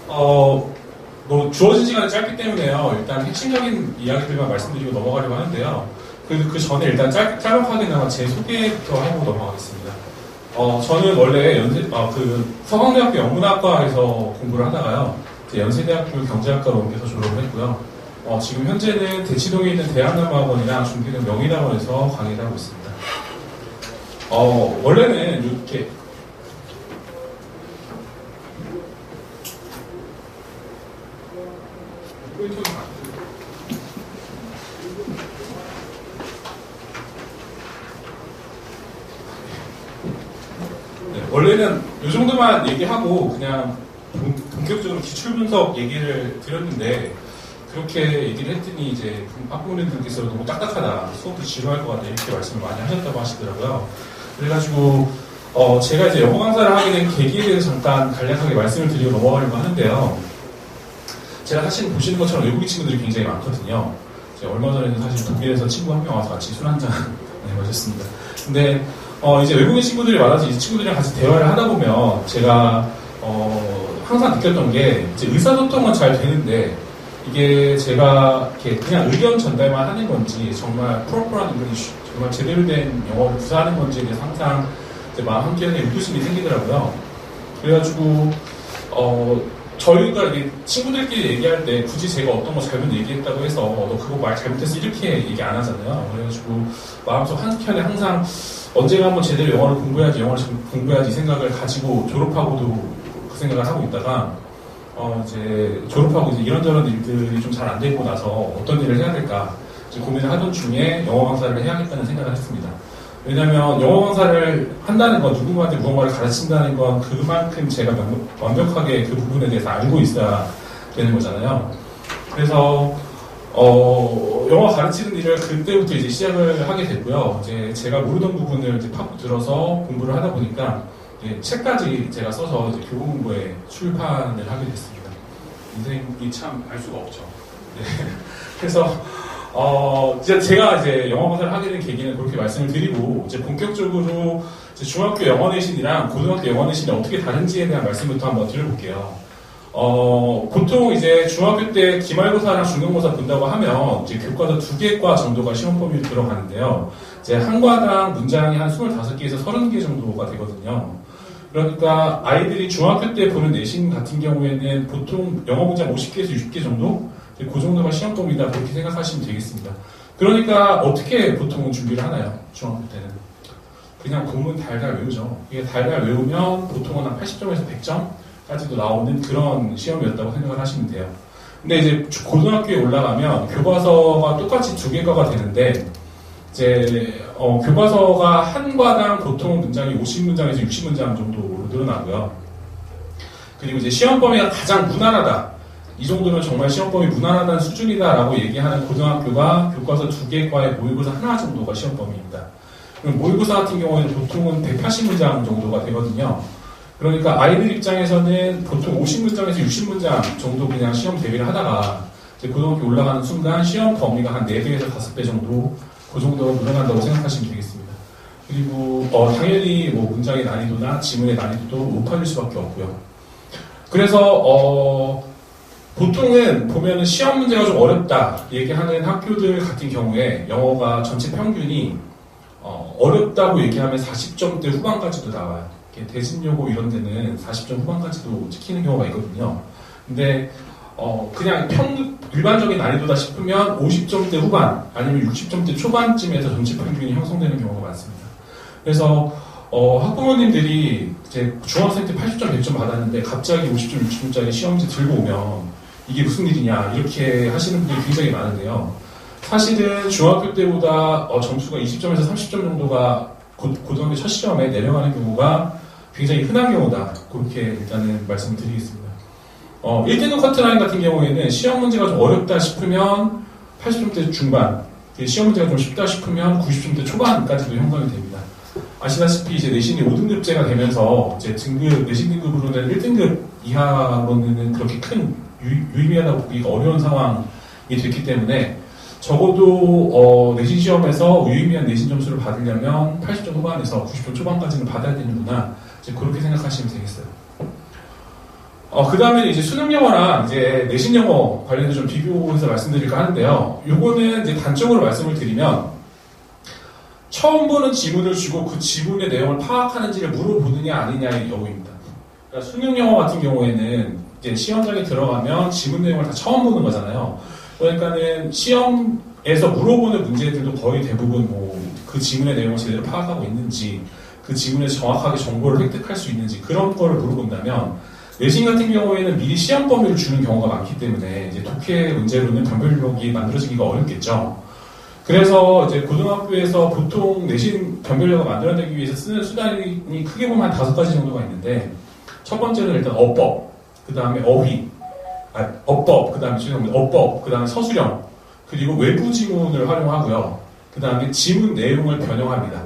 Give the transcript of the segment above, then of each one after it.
어, 뭐 주어진 시간이 짧기 때문에요. 일단 핵심적인 이야기들만 말씀드리고 넘어가려고 하는데요. 그 전에 일단 짤막하게나마 제 소개부터 하고 넘어가겠습니다. 저는 원래 서강대학교 영문학과에서 공부를 하다가요. 연세대학교 경제학과로 옮겨서 졸업을 했고요. 지금 현재는 대치동에 있는 대한남학원이랑 중계동 명인학원에서 강의를 하고 있습니다. 원래는 이렇게 원래는 이 정도만 얘기하고 그냥 본격적으로 기출분석 얘기를 드렸는데 그렇게 얘기를 했더니 이제 학부모님들께서 너무 딱딱하다, 수업도 지루할 것 같다 이렇게 말씀을 많이 하셨다고 하시더라고요. 그래가지고 제가 이제 영어 강사를 하게 된 계기에 대해서 잠깐 간략하게 말씀을 드리고 넘어가려고 하는데요. 제가 사실 보시는 것처럼 외국인 친구들이 굉장히 많거든요. 제가 얼마 전에는 사실 독일에서 친구 한 명 와서 같이 술 한잔 마셨습니다. 근데 이제 외국인 친구들이 많아서 이 친구들이랑 같이 대화를 하다 보면 제가 항상 느꼈던 게 이제 의사소통은 잘 되는데 이게 제가 이렇게 그냥 의견 전달만 하는 건지 정말 프로퍼한 잉글리쉬 정말 제대로 된 영어를 구사하는 건지에 대해서 항상 이제 마음 한켠에 의구심이 생기더라고요. 그래가지고 저희가 친구들끼리 얘기할 때 굳이 제가 어떤 거 잘못 얘기했다고 해서 너 그거 말 잘못했어 이렇게 얘기 안 하잖아요. 그래가지고 마음속 한켠에 항상 언젠가 한번 제대로 영어를 공부해야지 이 생각을 가지고 졸업하고도 그 생각을 하고 있다가 이제 졸업하고 이제 이런저런 일들이 좀 잘 안 되고 나서 어떤 일을 해야 될까 이제 고민을 하던 중에 영어 강사를 해야겠다는 생각을 했습니다. 왜냐하면 영어 강사를 한다는 건 누군가한테 무언가를 가르친다는 건 그만큼 제가 완벽하게 그 부분에 대해서 알고 있어야 되는 거잖아요. 그래서 영어 가르치는 일을 그때부터 이제 시작을 하게 됐고요. 이제 제가 모르던 부분을 이제 파고 들어서 공부를 하다 보니까 책까지 제가 써서 이제 교보문고에 출판을 하게 됐습니다. 인생이 참 알 수가 없죠. 네. 그래서 제가 이제 영어 강사를 하게 된 계기는 그렇게 말씀을 드리고 이제 본격적으로 이제 중학교 영어 내신이랑 고등학교 영어 내신이 어떻게 다른지에 대한 말씀부터 한번 드려볼게요. 보통 이제 중학교 때 기말고사랑 중간고사 본다고 하면 이제 교과서 2개 과 정도가 시험 범위로 들어가는데요. 이제 한 과당 문장이 한 25개에서 30개 정도가 되거든요. 그러니까 아이들이 중학교 때 보는 내신 같은 경우에는 보통 영어 문장 50개에서 60개 정도? 그 정도가 시험 범위다 그렇게 생각하시면 되겠습니다. 그러니까 어떻게 보통은 준비를 하나요? 중학교 때는 그냥 본문 달달 외우죠. 이게 달달 외우면 보통은 한 80점에서 100점까지도 나오는 그런 시험이었다고 생각을 하시면 돼요. 근데 이제 고등학교에 올라가면 교과서가 똑같이 2개과가 되는데 이제 교과서가 한 과당 보통 문장이 50문장에서 60문장 정도로 늘어나고요. 그리고 이제 시험 범위가 가장 무난하다. 이 정도면 정말 시험 범위 무난하다는 수준이다라고 얘기하는 고등학교가 교과서 2개 과의 모의고사 하나 정도가 시험 범위입니다. 그럼 모의고사 같은 경우에는 보통은 180문장 정도가 되거든요. 그러니까 아이들 입장에서는 보통 50문장에서 60문장 정도 그냥 시험 대비를 하다가 이제 고등학교 올라가는 순간 시험 범위가 한 4배에서 5배 정도 그 정도로 늘어난다고 생각하시면 되겠습니다. 그리고 당연히 뭐 문장의 난이도나 지문의 난이도도 높아질 수밖에 없고요. 그래서 보통은 보면은 시험 문제가 좀 어렵다 얘기하는 학교들 같은 경우에 영어가 전체 평균이 어렵다고 얘기하면 40점대 후반까지도 나와요. 대진여고 이런 데는 40점 후반까지도 찍히는 경우가 있거든요. 근데 그냥 일반적인 난이도다 싶으면 50점대 후반 아니면 60점대 초반쯤에서 전체 평균이 형성되는 경우가 많습니다. 그래서 학부모님들이 이제 중학생 때 80점, 100점 받았는데 갑자기 50점, 60점짜리 시험지 들고 오면 이게 무슨 일이냐 이렇게 하시는 분들이 굉장히 많은데요. 사실은 중학교 때보다 점수가 20점에서 30점 정도가 고등학교 첫 시험에 내려가는 경우가 굉장히 흔한 경우다. 그렇게 일단은 말씀을 드리겠습니다. 1등급 커트라인 같은 경우에는 시험 문제가 좀 어렵다 싶으면 80점대 중반, 시험 문제가 좀 쉽다 싶으면 90점대 초반까지도 형성이 됩니다. 아시다시피 이제 내신이 5등급제가 되면서 이제 내신 등급으로는 1등급 이하로는 그렇게 큰 유의미하다고 보기가 어려운 상황이 됐기 때문에 적어도 내신 시험에서 유의미한 내신 점수를 받으려면 80점 후반에서 90점 초반까지는 받아야 되는구나 이제 그렇게 생각하시면 되겠어요. 그 다음에 이제 수능 영어랑 이제 내신 영어 관련해서 좀 비교해서 말씀드릴까 하는데요. 요거는 이제 단적으로 말씀을 드리면, 처음 보는 지문을 주고 그 지문의 내용을 파악하는지를 물어보느냐 아니냐의 여부입니다. 그러니까 수능 영어 같은 경우에는 이제 시험장에 들어가면 지문 내용을 다 처음 보는 거잖아요. 그러니까는 시험에서 물어보는 문제들도 거의 대부분 뭐 그 지문의 내용을 제대로 파악하고 있는지, 그 지문에서 정확하게 정보를 획득할 수 있는지 그런 거를 물어본다면, 내신 같은 경우에는 미리 시험 범위를 주는 경우가 많기 때문에 이제 독해 문제로는 변별력이 만들어지기가 어렵겠죠. 그래서 이제 고등학교에서 보통 내신 변별력을 만들어내기 위해서 쓰는 수단이 크게 보면 한 5가지 정도가 있는데, 첫 번째는 일단 어법, 그 다음에 어법, 그 다음에 어법, 그 다음에 서술형, 그리고 외부 지문을 활용하고요. 그 다음에 지문 내용을 변형합니다.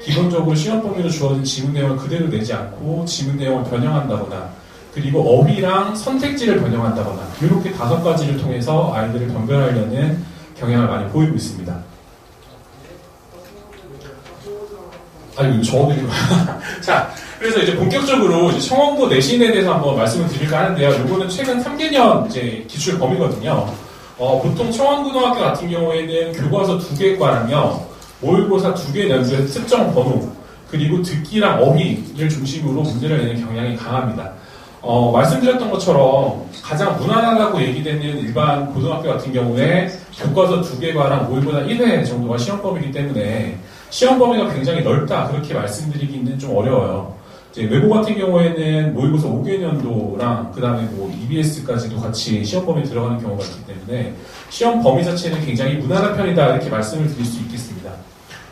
기본적으로 시험 범위로 주어진 지문 내용을 그대로 내지 않고 지문 내용을 변형한다거나, 그리고 어휘랑 선택지를 변형한다거나, 이렇게 5가지를 통해서 아이들을 변별하려는 경향을 많이 보이고 있습니다. 이거 적어드리고. 자, 그래서 이제 본격적으로 이제 청원고 내신에 대해서 한번 말씀을 드릴까 하는데요. 요거는 최근 3개년 이제 기출 범위거든요. 보통 청원고등학교 같은 경우에는 교과서 2개과랑요, 모의고사 2개 연수의 특정 번호, 그리고 듣기랑 어휘를 중심으로 문제를 내는 경향이 강합니다. 말씀드렸던 것처럼 가장 무난하다고 얘기되는 일반 고등학교 같은 경우에 교과서 2개과랑 모의고사 1회 정도가 시험 범위이기 때문에 시험 범위가 굉장히 넓다, 그렇게 말씀드리기는 좀 어려워요. 이제 외고 같은 경우에는 모의고사 5개년도랑 그 다음에 뭐 EBS까지도 같이 시험 범위에 들어가는 경우가 있기 때문에 시험 범위 자체는 굉장히 무난한 편이다, 이렇게 말씀을 드릴 수 있겠습니다.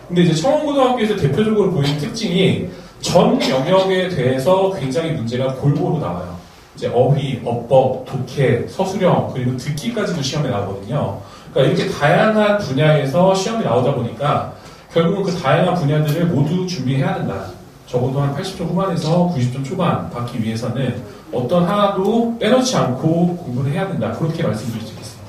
근데 이제 청원고등학교에서 대표적으로 보이는 특징이 전 영역에 대해서 굉장히 문제가 골고루 나와요. 이제 어휘, 어법, 독해, 서술형, 그리고 듣기까지도 시험에 나오거든요. 그러니까 이렇게 다양한 분야에서 시험이 나오다 보니까 결국은 그 다양한 분야들을 모두 준비해야 된다. 적어도 한 80점 후반에서 90점 초반 받기 위해서는 어떤 하나도 빼놓지 않고 공부를 해야 된다, 그렇게 말씀드릴 수 있겠습니다.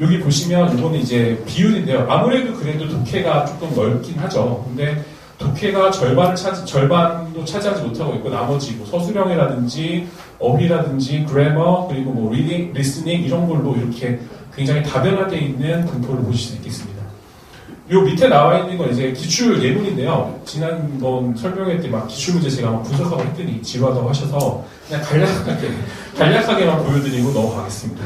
여기 보시면 이거는 이제 비율인데요. 아무래도 그래도 독해가 조금 넓긴 하죠. 근데 독해가 절반도 차지하지 못하고 있고, 나머지 뭐 서술형이라든지 어휘라든지 그래머, 그리고 뭐 리딩, 리스닝 이런 걸로 이렇게 굉장히 다변화되어 있는 분포를 보실 수 있겠습니다. 요 밑에 나와 있는 건 이제 기출 예문인데요. 지난번 설명회 때 막 기출 문제 제가 막 분석하고 했더니 지루하다고 하셔서 그냥 간략하게만 보여드리고 넘어가겠습니다.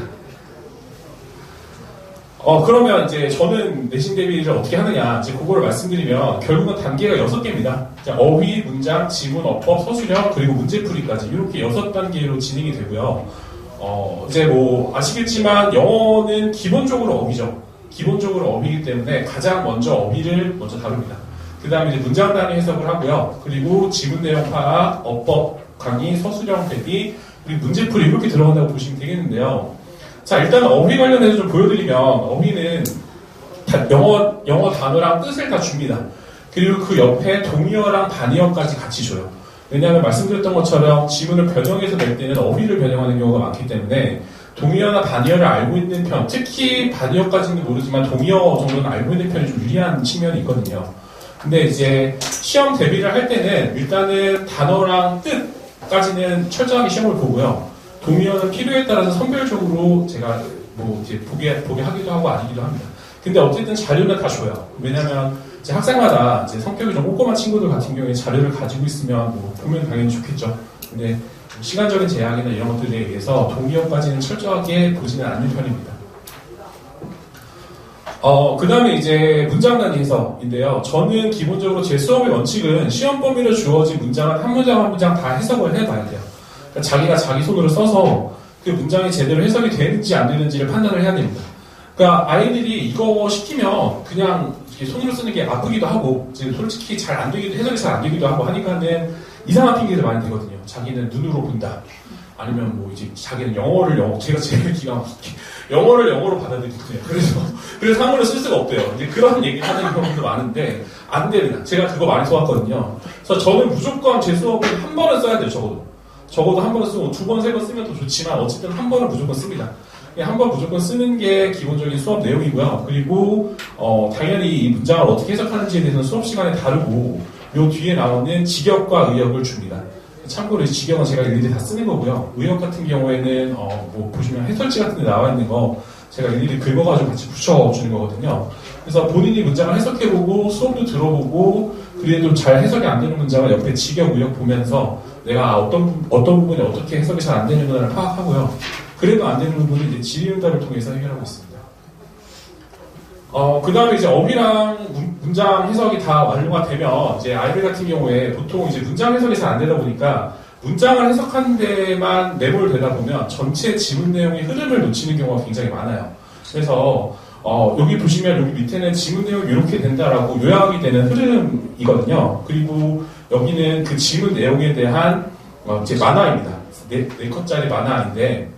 그러면 이제 저는 내신 대비를 어떻게 하느냐, 이제 그거를 말씀드리면 결국은 단계가 6개입니다. 어휘, 문장, 지문, 어법, 서술형, 그리고 문제풀이까지 이렇게 6단계로 진행이 되고요. 이제 뭐 아시겠지만 영어는 기본적으로 어휘죠. 기본적으로 어휘이기 때문에 가장 먼저 어휘를 먼저 다룹니다. 그 다음에 이제 문장 단위 해석을 하고요. 그리고 지문 내용 파악, 어법 강의, 서술형 대비, 그리고 문제풀이 이렇게 들어간다고 보시면 되겠는데요. 자, 일단 어휘 관련해서 좀 보여드리면, 어휘는 영어 단어랑 뜻을 다 줍니다. 그리고 그 옆에 동의어랑 반의어까지 같이 줘요. 왜냐하면 말씀드렸던 것처럼 지문을 변형해서 낼 때는 어휘를 변형하는 경우가 많기 때문에 동의어나 반의어를 알고 있는 편, 특히 반의어까지는 모르지만 동의어 정도는 알고 있는 편이 좀 유리한 측면이 있거든요. 근데 이제 시험 대비를 할 때는 일단은 단어랑 뜻까지는 철저하게 시험을 보고요. 동의어는 필요에 따라서 선별적으로 제가 뭐 이제 보게 하기도 하고 아니기도 합니다. 근데 어쨌든 자료는 다 줘요. 왜냐면 이제 학생마다 이제 성격이 좀 꼼꼼한 친구들 같은 경우에 자료를 가지고 있으면 뭐 보면 당연히 좋겠죠. 근데 시간적인 제약이나 이런 것들에 의해서 동의어까지는 철저하게 보지는 않는 편입니다. 그 다음에 이제 문장 단위 해석인데요. 저는 기본적으로 제 수업의 원칙은 시험 범위로 주어진 문장은 한 문장 한 문장 다 해석을 해봐야 돼요. 그러니까 자기가 자기 손으로 써서 그 문장이 제대로 해석이 되는지 안 되는지를 판단을 해야 됩니다. 그러니까 아이들이 이거 시키면 그냥 손으로 쓰는 게 아프기도 하고, 솔직히 잘 안 되기도, 해석이 잘 안 되기도 하고 하니까는 이상한 핑계들 많이 되거든요. 자기는 눈으로 본다. 아니면 뭐 이제 자기는 제가 제일 기가 막히게 영어를 영어로 받아들이거든요. 그래서 한글을 쓸 수가 없대요. 이제 그런 얘기를 하는 경우도 많은데 안 됩니다. 제가 그거 많이 써왔거든요. 그래서 저는 무조건 제 수업을 한 번은 써야 돼요. 적어도 한 번은 쓰고 2번, 3번 쓰면 더 좋지만 어쨌든 한 번은 무조건 씁니다. 한 번 무조건 쓰는 게 기본적인 수업 내용이고요. 그리고 당연히 이 문장을 어떻게 해석하는지에 대해서는 수업 시간에 다르고 요 뒤에 나오는 직역과 의역을 줍니다. 참고로 이 지경은 제가 일일이 다 쓰는 거고요. 의역 같은 경우에는 뭐 보시면 해설지 같은 데 나와 있는 거 제가 일일이 긁어가지고 같이 붙여주는 거거든요. 그래서 본인이 문장을 해석해보고 수업도 들어보고 그래도 잘 해석이 안 되는 문장을 옆에 지경, 의역 보면서 내가 어떤 부분이 어떻게 해석이 잘 안 되는가를 파악하고요. 그래도 안 되는 부분은 이제 질의응답을 통해서 해결하고 있습니다. 그 다음에 이제 어휘랑 문장 해석이 다 완료가 되면 이제 아이들 같은 경우에 보통 이제 문장 해석이 잘 안 되다 보니까 문장을 해석하는 데만 매몰 되다 보면 전체 지문 내용의 흐름을 놓치는 경우가 굉장히 많아요. 그래서 여기 보시면 여기 밑에는 지문 내용이 이렇게 된다라고 요약이 되는 흐름이거든요. 그리고 여기는 그 지문 내용에 대한 이제 만화입니다. 4컷짜리 만화인데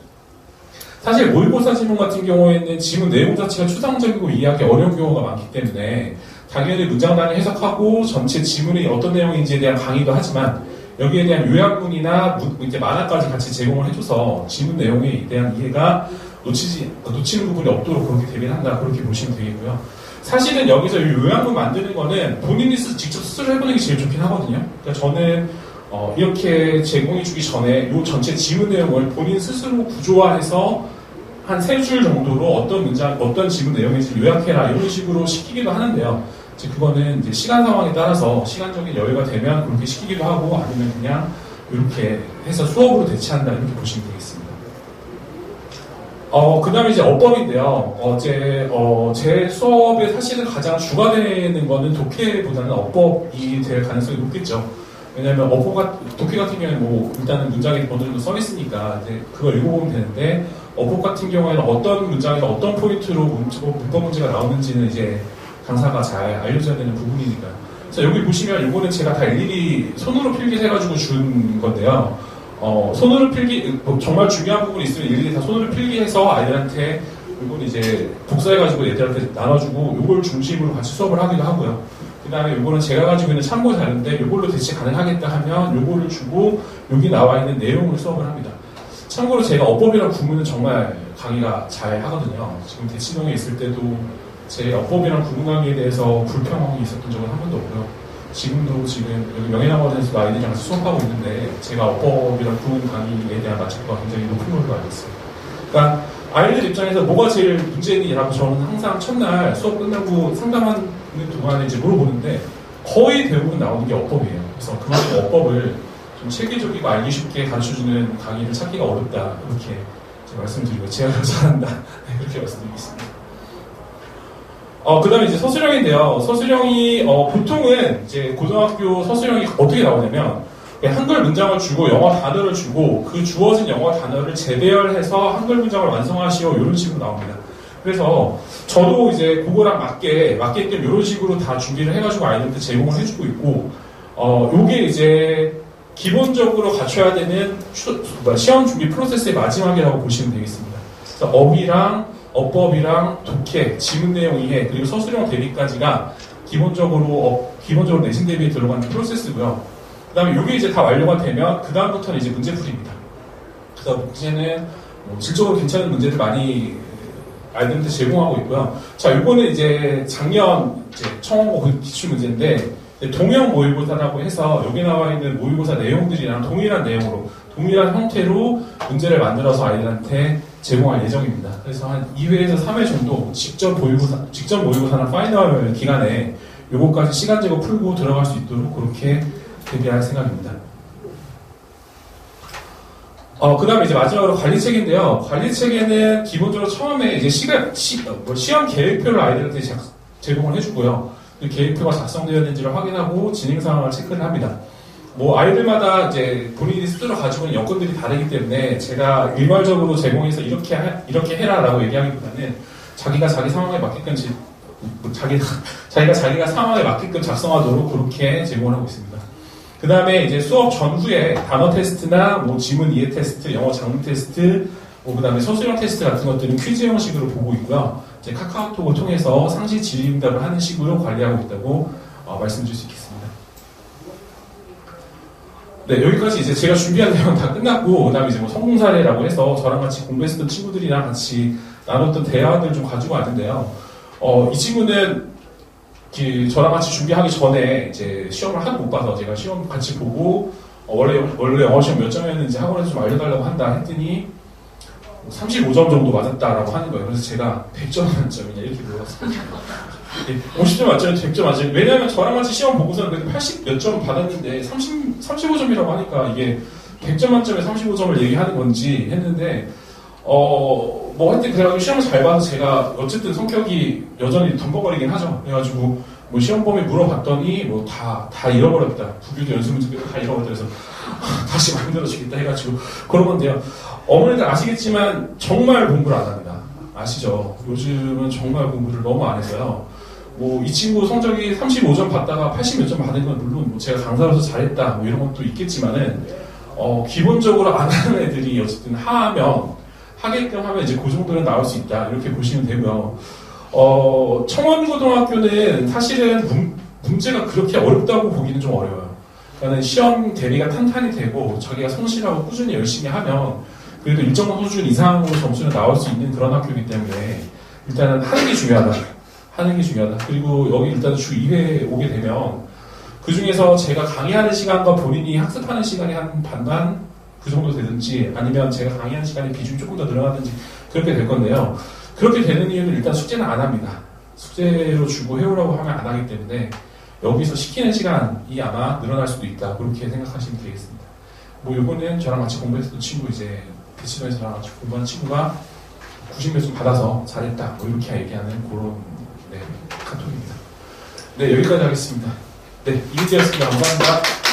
사실 모의고사 지문 같은 경우에는 지문 내용 자체가 추상적이고 이해하기 어려운 경우가 많기 때문에 당연히 문장 단위 해석하고 전체 지문이 어떤 내용인지에 대한 강의도 하지만 여기에 대한 요약문이나 이제 만화까지 같이 제공을 해줘서 지문 내용에 대한 이해가 놓치는 부분이 없도록 그렇게 되긴 한다. 그렇게 보시면 되겠고요. 사실은 여기서 이 요약문 만드는 거는 본인이 직접 스스로 해보는 게 제일 좋긴 하거든요. 그러니까 저는 이렇게 제공해주기 전에 이 전체 지문 내용을 본인 스스로 구조화해서 한 3줄 정도로 어떤 문장, 어떤 지문 내용인지 요약해라 이런 식으로 시키기도 하는데요. 이제 그거는 이제 시간 상황에 따라서 시간적인 여유가 되면 그렇게 시키기도 하고 아니면 그냥 이렇게 해서 수업으로 대체한다 이렇게 보시면 되겠습니다. 그 다음에 이제 어법인데요. 제 수업에 사실은 가장 주가 되는 거는 독해보다는 어법이 될 가능성이 높겠죠. 왜냐하면 독해 같은 경우에는 뭐 일단은 문장이 어느 정도 써 있으니까 이제 그걸 읽어보면 되는데 어법 같은 경우에는 어떤 문장에서 어떤 포인트로 문법 문제가 나오는지는 이제 강사가 잘 알려줘야 되는 부분이니까. 그래서 여기 보시면 이거는 제가 다 일일이 손으로 필기해가지고 준 건데요. 손으로 필기 정말 중요한 부분이 있으면 일일이 다 손으로 필기해서 아이들한테 이건 이제 복사해가지고 애들한테 나눠주고 이걸 중심으로 같이 수업을 하기도 하고요. 그 다음에 이거는 제가 가지고 있는 참고 자료인데 이걸로 대체 가능하겠다 하면 이거를 주고 여기 나와 있는 내용을 수업을 합니다. 참고로 제가 어법이랑 구문은 정말 강의가 잘 하거든요. 지금 대치동에 있을 때도 제 어법이랑 구문 강의에 대해서 불평이 있었던 적은 한 번도 없고요. 지금도 지금 여기 명예나무원에서도 아이들이랑 같이 수업하고 있는데 제가 어법이랑 구문 강의에 대한 만족도가 굉장히 높은 걸로 알고 있어요. 그러니까 아이들 입장에서 뭐가 제일 문제니라고 저는 항상 첫날 수업 끝나고 상담하는 동안에 이제 물어보는데 거의 대부분 나오는 게 어법이에요. 그래서 그만큼 어법을 좀 체계적이고 알기 쉽게 가르쳐주는 강의를 찾기가 어렵다. 그렇게 말씀드리고 제가 잘한다. 그렇게 말씀드리겠습니다. 그 다음에 이제 서술형인데요. 서술형이, 보통은 이제 고등학교 서술형이 어떻게 나오냐면, 한글 문장을 주고 영어 단어를 주고 그 주어진 영어 단어를 재배열해서 한글 문장을 완성하시오. 이런 식으로 나옵니다. 그래서 저도 이제 그거랑 맞게끔 이런 식으로 다 준비를 해가지고 아이들한테 제공을 해주고 있고, 요게 이제 기본적으로 갖춰야 되는 시험 준비 프로세스의 마지막이라고 보시면 되겠습니다. 그래서 어휘랑 어법이랑 독해, 지문 내용 이해, 그리고 서술형 대비까지가 기본적으로 내신 대비에 들어가는 프로세스고요. 그 다음에 이게 이제 다 완료가 되면 그 다음부터는 이제 문제풀이입니다. 그래서 문제는 질적으로 괜찮은 문제들 많이 아이들한테 제공하고 있고요. 자, 이거는 이제 작년 청원고 기출 문제인데 동형 모의고사라고 해서 여기 나와 있는 모의고사 내용들이랑 동일한 내용으로 동일한 형태로 문제를 만들어서 아이들한테 제공할 예정입니다. 그래서 한 2회에서 3회 정도 직접 모의고사나 파이널 기간에 요거까지 시간 제고 풀고 들어갈 수 있도록 그렇게 대비할 생각입니다. 그 다음에 이제 마지막으로 관리책인데요. 관리책에는 기본적으로 처음에 이제 시험 계획표를 아이들한테 제공을 해주고요. 그 계획표가 작성되었는지를 확인하고 진행 상황을 체크를 합니다. 아이들마다 이제 본인이 스스로 가지고 있는 여건들이 다르기 때문에 제가 일괄적으로 제공해서 이렇게 해라라고 얘기하기보다는 자기가 자기 상황에 맞게끔 자기가 상황에 맞게끔 작성하도록 그렇게 제공을 하고 있습니다. 그 다음에 이제 수업 전후에 단어 테스트나 지문 이해 테스트, 영어 장문 테스트, 그 다음에 서술형 테스트 같은 것들은 퀴즈 형식으로 보고 있고요. 이제 카카오톡을 통해서 상시 질의응답을 하는 식으로 관리하고 있다고 말씀드릴 수 있겠습니다. 네, 여기까지 이제 제가 준비한 내용 다 끝났고, 그 다음에 이제 성공 사례라고 해서 저랑 같이 공부했었던 친구들이랑 같이 나눴던 대화들 좀 가지고 왔는데요. 이 친구는 저랑 같이 준비하기 전에 이제 시험을 하도 못 봐서 제가 시험 같이 보고, 원래 영어 시험 몇 점이었는지 학원에서 좀 알려달라고 한다 했더니 35점 정도 맞았다라고 하는 거예요. 그래서 제가 100점 만점이냐 이렇게 물어봤습니다. 50점 만점에 100점 만점. 왜냐하면 저랑 같이 시험 보고서는 그래도 80 몇 점 받았는데 35점이라고 하니까 이게 100점 만점에 35점을 얘기하는 건지 했는데 뭐 하여튼 그래가지고 시험을 잘 봐서 제가 어쨌든 성격이 여전히 덤벙거리긴 하죠. 그래가지고 뭐 시험 범위 물어봤더니 뭐 다 잃어버렸다. 부교도 연습 문제도 다 잃어버렸다. 그래서 다시 만들어주겠다 해가지고 그런 건데요. 어머니들 아시겠지만 정말 공부를 안 합니다. 아시죠? 요즘은 정말 공부를 너무 안 해서요. 뭐 이 친구 성적이 35점 받다가 80 몇 점 받은 건 물론 뭐 제가 강사로서 잘했다 뭐 이런 것도 있겠지만은 기본적으로 안 하는 애들이 어쨌든 하게끔 하면 이제 그 정도는 나올 수 있다 이렇게 보시면 되고요. 청원고등학교는 사실은 문제가 그렇게 어렵다고 보기는 좀 어려워요. 그러니까 시험 대비가 탄탄히 되고 자기가 성실하고 꾸준히 열심히 하면 그래도 일정 수준 이상으로 점수는 나올 수 있는 그런 학교이기 때문에 일단은 하는 게 중요하다. 그리고 여기 일단 주 2회 오게 되면 그 중에서 제가 강의하는 시간과 본인이 학습하는 시간이 한 반반 그 정도 되든지 아니면 제가 강의하는 시간의 비중이 조금 더 늘어나든지 그렇게 될 건데요. 그렇게 되는 이유는 일단 숙제는 안 합니다. 숙제로 주고 해오라고 하면 안 하기 때문에 여기서 시키는 시간이 아마 늘어날 수도 있다. 그렇게 생각하시면 되겠습니다. 뭐 요거는 저랑 같이 공부했던 친구 이제 대치동에서 저랑 같이 공부한 친구가 90몇 점 받아서 잘했다. 뭐 이렇게 얘기하는 그런 카톡입니다. 네, 여기까지 하겠습니다. 네, 이은지였습니다. 감사합니다.